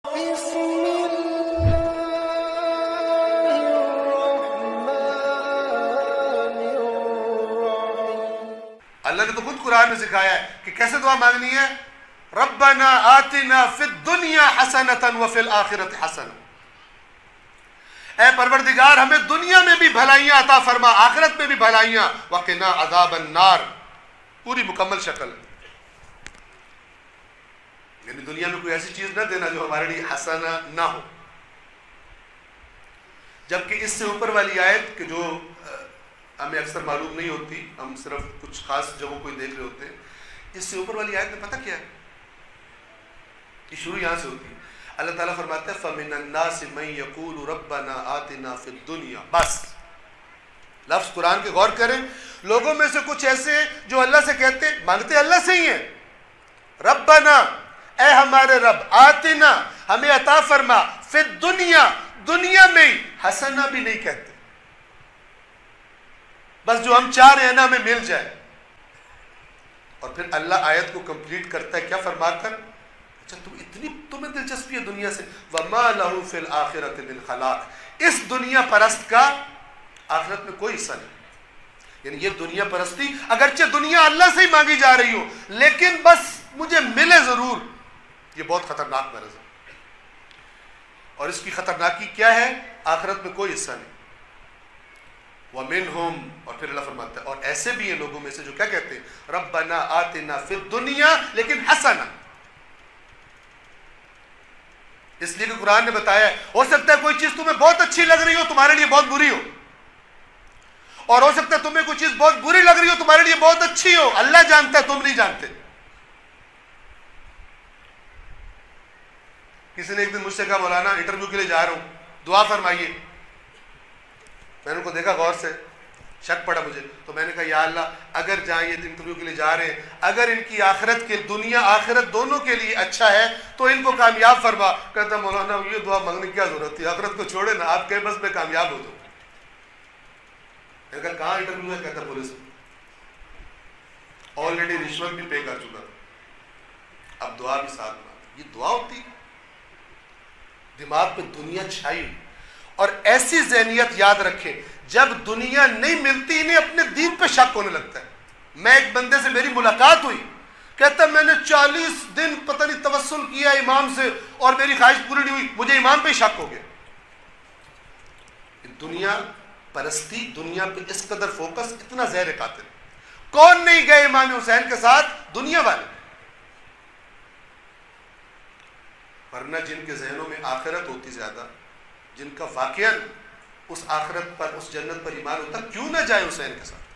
اللہ نے تو خود قرآن میں سکھایا ہے کہ کیسے دعا مانگنی ہے. ربنا آتنا فی الدنیا حسنۃ وفی الآخرۃ حسنۃ. اے پروردگار ہمیں دنیا میں بھی بھلائیاں عطا فرما، آخرت میں بھی بھلائیاں. وقنا عذاب النار، پوری مکمل شکل. یعنی دنیا میں کوئی ایسی چیز نہ دینا جو ہمارے لیے حسنہ نہ ہو. جبکہ اس سے اوپر والی آیت کہ جو ہمیں اکثر معلوم نہیں ہوتی، ہم صرف کچھ خاص جگہوں کو ہی دیکھ رہے ہوتے ہیں، اس سے اوپر والی آیت میں پتہ کیا ہے؟ یہ شروع یہاں سے ہوتی ہے. اللہ تعالیٰ فرماتا ہے فَمِنَ النَّاسِ مَن يَقُولُ رَبَّنَا آتِنَا فِي الدُّنْيَا. بس لفظ قرآن کے غور کریں. لوگوں میں سے کچھ ایسے ہیں جو اللہ سے کہتے مانگتے اللہ سے ہی ہیں، ربنا اے ہمارے رب، آتنا ہمیں عطا فرما، فی الدنیا دنیا میں ہی، حسنہ بھی نہیں کہتے، بس جو ہم چاہ رہے ہیں نا ہمیں مل جائے. اور پھر اللہ آیت کو کمپلیٹ کرتا ہے کیا فرما کر؟ اچھا تمہیں دلچسپی ہے دنیا سے، وَمَا لَهُ فِي الْآخِرَةِ مِنْ خَلَاقٍ. اس دنیا پرست کا آخرت میں کوئی حصہ نہیں. یعنی یہ دنیا پرستی اگرچہ دنیا اللہ سے ہی مانگی جا رہی ہو، لیکن بس مجھے ملے ضرور، یہ بہت خطرناک مرض ہے. اور اس کی خطرناکی کیا ہے؟ آخرت میں کوئی حصہ نہیں. وَمِنْهُمْ، اور پھر اللہ فرماتا ہے اور ایسے بھی ہیں لوگوں میں سے جو کیا کہتے ہیں ربنا آتنا فی الدنیا، لیکن حسنہ. اس لیے کہ قرآن نے بتایا ہے ہو سکتا ہے کوئی چیز تمہیں بہت اچھی لگ رہی ہو، تمہارے لیے بہت بری ہو، اور ہو سکتا ہے تمہیں کوئی چیز بہت بری لگ رہی ہو، تمہارے لیے بہت اچھی ہو. اللہ جانتا ہے، تم نہیں جانتے. کسی نے ایک دن مجھ سے کہا مولانا انٹرویو کے لیے جا رہا ہوں، دعا فرمائیے. میں نے ان کو دیکھا غور سے، شک پڑا مجھے، تو میں نے کہا یا اللہ اگر جائیں یہ انٹرویو کے لیے جا رہے ہیں، اگر ان کی آخرت کے دنیا آخرت دونوں کے لیے اچھا ہے تو ان کو کامیاب فرما. کہتا مولانا یہ دعا مانگنے کی کیا ضرورت تھی، آخرت کو چھوڑے نا، آپ کہیں بس میں کامیاب ہو جاؤں. میں نے کہا کہاں انٹرویو ہے؟ کہتا پولیس میں. آلریڈی رشوت بھی پے کر چکا، اب دعا بھی ساتھ مانگ. یہ دعا ہوتی ہے؟ دماغ پہ دنیا چھائی. اور ایسی ذہنیت یاد رکھیں، جب دنیا نہیں ملتی انہیں اپنے دین پہ شک ہونے لگتا ہے. میں ایک بندے سے میری ملاقات ہوئی، کہتا میں نے 40 دن پتہ نہیں توسل کیا امام سے اور میری خواہش پوری نہیں ہوئی، مجھے امام پہ شک ہو گیا. دنیا پرستی، دنیا پہ اس قدر فوکس اتنا زہر قاتل. کون نہیں گئے امام حسین کے ساتھ؟ دنیا والے. ورنہ جن کے ذہنوں میں آخرت ہوتی زیادہ، جن کا واقعاً اس آخرت پر اس جنت پر ایمان ہوتا، کیوں نہ جائے حسین کے ساتھ؟